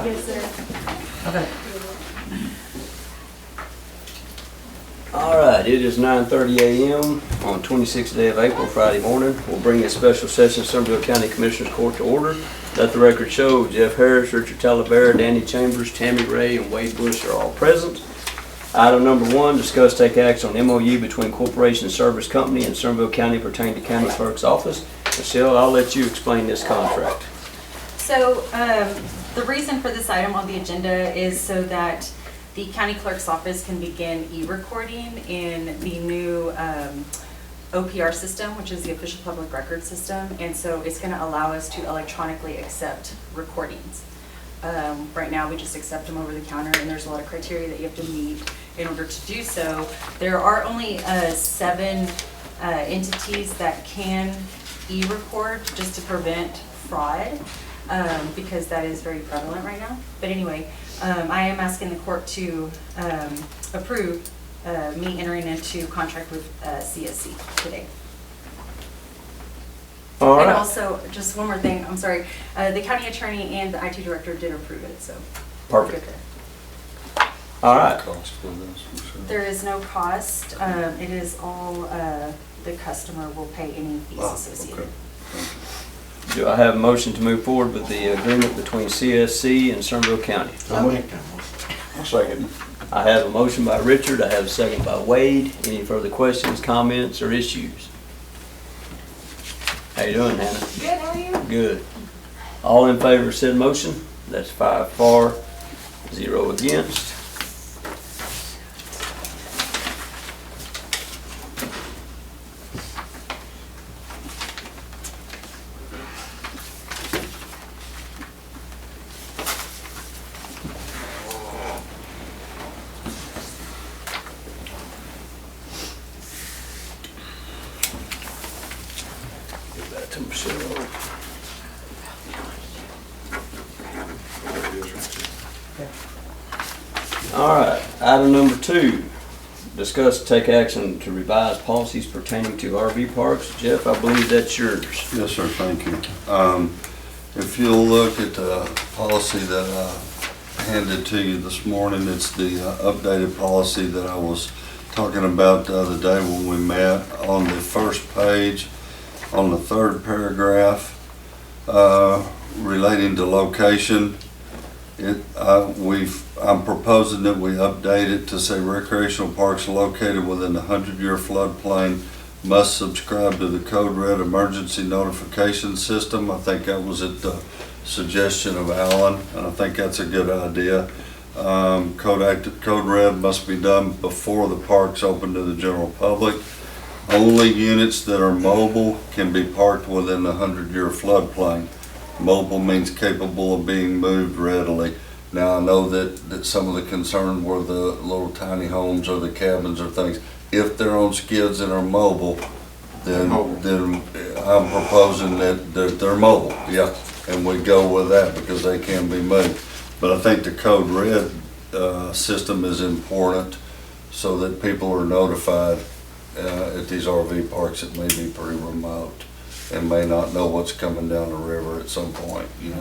Yes, sir. Okay. All right, it is 9:30 a.m. on 26th day of April, Friday morning. We'll bring a special session of Somervell County Commissioners Court to order. Let the record show Jeff Harris, Richard Talavera, Danny Chambers, Tammy Ray, and Wade Bush are all present. Item number 1, discuss take action on MOU between Corporation Service Company and Somervell County pertaining to County Clerk's Office. Michelle, I'll let you explain this contract. So the reason for this item on the agenda is so that the county clerk's office can begin e-recording in the new OPR system, which is the official public record system. And so it's going to allow us to electronically accept recordings. Right now, we just accept them over the counter, and there's a lot of criteria that you have to meet in order to do so. There are only 7 entities that can e-record just to prevent fraud, because that is very prevalent right now. But anyway, I am asking the court to approve me entering into contract with CSC today. All And right. also, just one more thing, I'm sorry, the county attorney and the IT director did approve it, so. Perfect. All right. There is no cost, it is all, the customer will pay any fees associated. Do I have a motion to move forward with the agreement between CSC and Somervell County? I'll make that one. I'll second. I have a motion by Richard, I have a second by Wade. Any further questions, comments, or issues? How you doing, Hannah? Good, how are you? Good. All in favor of said motion? That's 5 for, 0 against. Give that to Michelle. All right, item number 2, discuss take action to revise policies pertaining to RV parks. Jeff, I believe that's yours. Yes, sir, thank you. If you'll look at the policy that I handed to you this morning, it's the updated policy that I was talking about the other day when we met. On the first page, on the 3rd paragraph, relating to location, I'm proposing that we update it to say recreational parks located within the 100-year floodplain must subscribe to the Code Red emergency notification system. I think that was at the suggestion of Alan, and I think that's a good idea. Code Red must be done before the park's open to the general public. Only units that are mobile can be parked within the 100-year floodplain. Mobile means capable of being moved readily. Now, I know that some of the concern were the little tiny homes or the cabins or things. If they're on skids and are mobile, then I'm proposing that they're mobile, yeah, and we go with that because they can be moved. But I think the Code Red system is important so that people are notified at these RV parks that may be pretty remote and may not know what's coming down the river at some point, give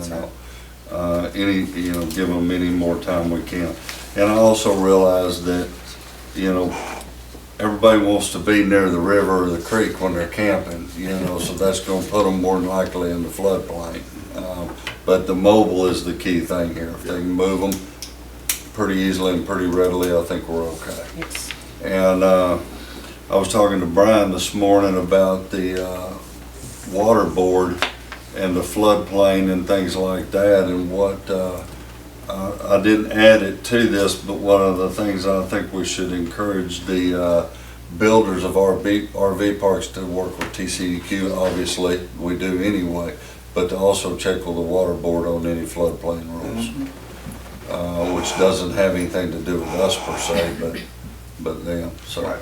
them any more time we can. And I also realize that, everybody wants to be near the river or the creek when they're camping, so that's gonna put them more than likely in the floodplain. But the mobile is the key thing here. If they can move them pretty easily and pretty readily, I think we're okay. Yes. And I was talking to Brian this morning about the water board and the floodplain and things like that, and what I didn't add it to this, but one of the things I think we should encourage the builders of RV parks to work with TCEQ. Obviously we do anyway, but to also check with the water board on any floodplain rules, which doesn't have anything to do with us per se, but them. So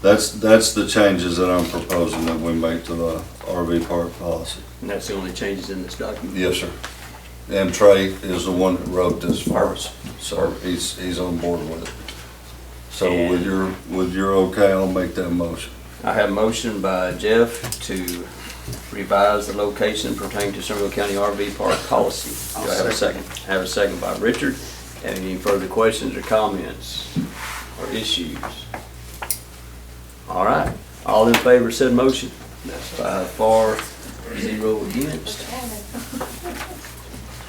that's the changes that I'm proposing that we make to the RV park policy. And that's the only changes in this document? Yes, sir. And Trey is the one that wrote this for us, so he's on board with it. So with your okay, I'll make that motion. I have a motion by Jeff to revise the location pertaining to Somervell County RV Park policy. Do I have a second? I have a second by Richard. Any further questions or comments or issues? All right, all in favor of said motion? That's 5 for, 0 against.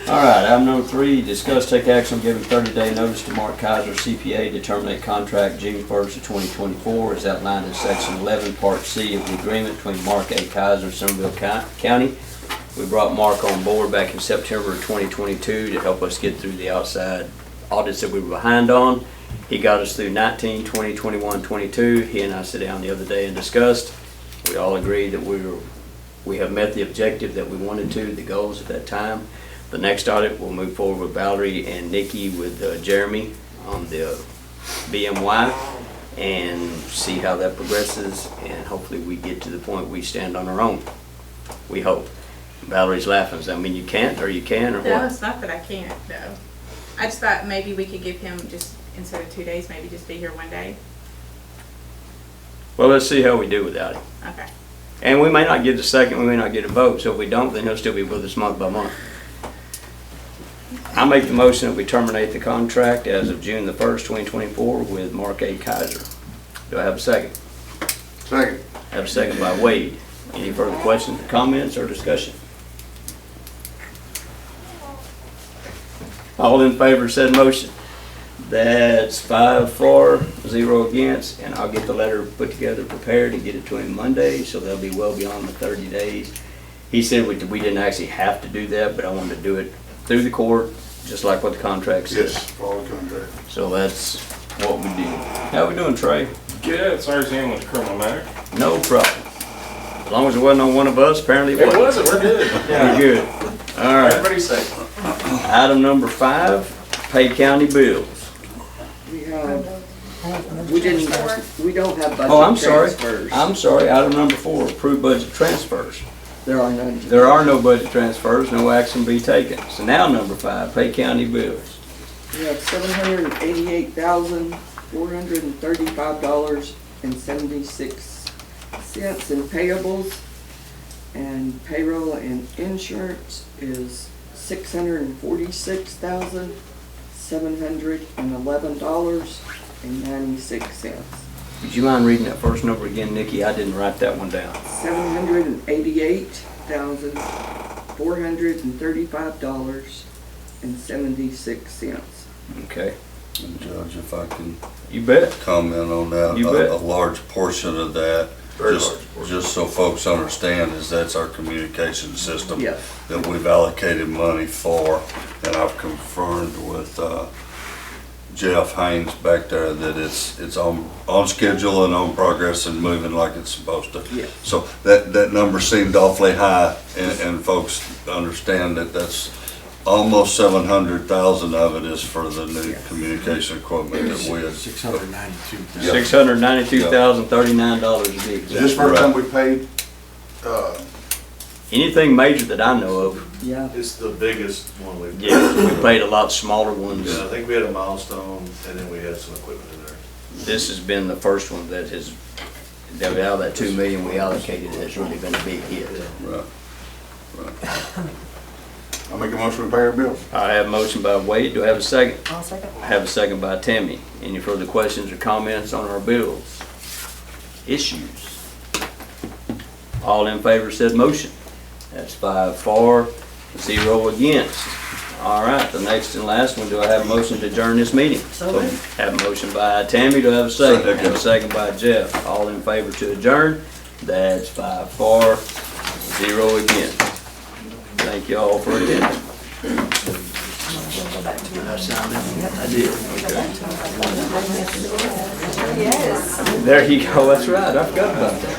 All right, item number 3, discuss take action on giving 30-day notice to Mark Kaiser CPA to terminate contract June 1st of 2024 as outlined in section 11, part C of the agreement between Mark A. Kaiser and Somervell County. We brought Mark on board back in September of 2022 to help us get through the outside audits that we were behind on. He got us through 19, 20, 21, 22. He and I sat down the other day and discussed. We all agreed that we have met the objective that we wanted to, the goals at that time. The next audit, we'll move forward with Valerie and Nikki with Jeremy on the BMY and see how that progresses, and hopefully we get to the point we stand on our own. We hope. Valerie's laughing. Does that mean you can't, or you can, or what? No, it's not that I can't, no. I just thought maybe we could give him just, instead of 2 days, maybe just be here 1 day. Well, let's see how we do without him. Okay. And we may not get a second, we may not get a vote, so if we don't, then he'll still be with us month by month. I make the motion that we terminate the contract as of June the 1st, 2024 with Mark A. Kaiser. Do I have a second? Second. I have a second by Wade. Any further questions, comments, or discussion? All in favor of said motion? That's 5 for, 0 against, and I'll get the letter put together, prepared, and get it to him Monday, so they'll be well beyond the 30 days. He said we didn't actually have to do that, but I wanted to do it through the court, just like what the contract says. Yes, follow the contract. So that's what we do. How we doing, Trey? Good, sorry to handle the criminal matter. No problem. As long as it wasn't on one of us, apparently it It wasn't. wasn't, we're good. We're good. All right. Everybody's safe. Item number 5, pay county bills. We don't have budget Oh, I'm sorry. transfers. I'm sorry. Item number 4, approve budget transfers. There are none. There are no budget transfers, no action be taken. So now number 5, pay county bills. We have $788,435.76 in payables, and payroll and insurance is $646,711.96. Would you mind reading that first number again, Nikki? I didn't write that one down. $788,435.76. Okay. And Judge, if I can You bet. comment on that. You bet. A large portion of that, Very large portion. just so folks understand, is that's our communication system Yes. that we've allocated money for, and I've confirmed with Jeff Haynes back there that it's on schedule and on progress and moving like it's supposed to. Yes. So that number seemed awfully high, and folks understand that that's almost 700,000 of it is for the new communication equipment that we had. $692,000. Yeah. $692,039 to be Is this exact. first time we paid? Anything major that I know of, Yeah. It's the biggest one we've. yeah, we paid a lot smaller ones. Yeah, I think we had a milestone and then we had some equipment in there. This has been the first one that has, that out of that 2 million we allocated, has really been a big hit. Right. I'll make a motion to pay our bills. I have a motion by Wade. Do I have a second? I'll second. I have a second by Tammy. Any further questions or comments on our bills? Issues? All in favor of said motion? That's 5 for, 0 against. All right, the next and last one, do I have a motion to adjourn this meeting? So moved. Have a motion by Tammy, do I have a second? Second. Have a second by Jeff. All in favor to adjourn? That's 5 for, 0 against. Thank you all for attending. I did. Yes. There you go, that's right, I forgot about that.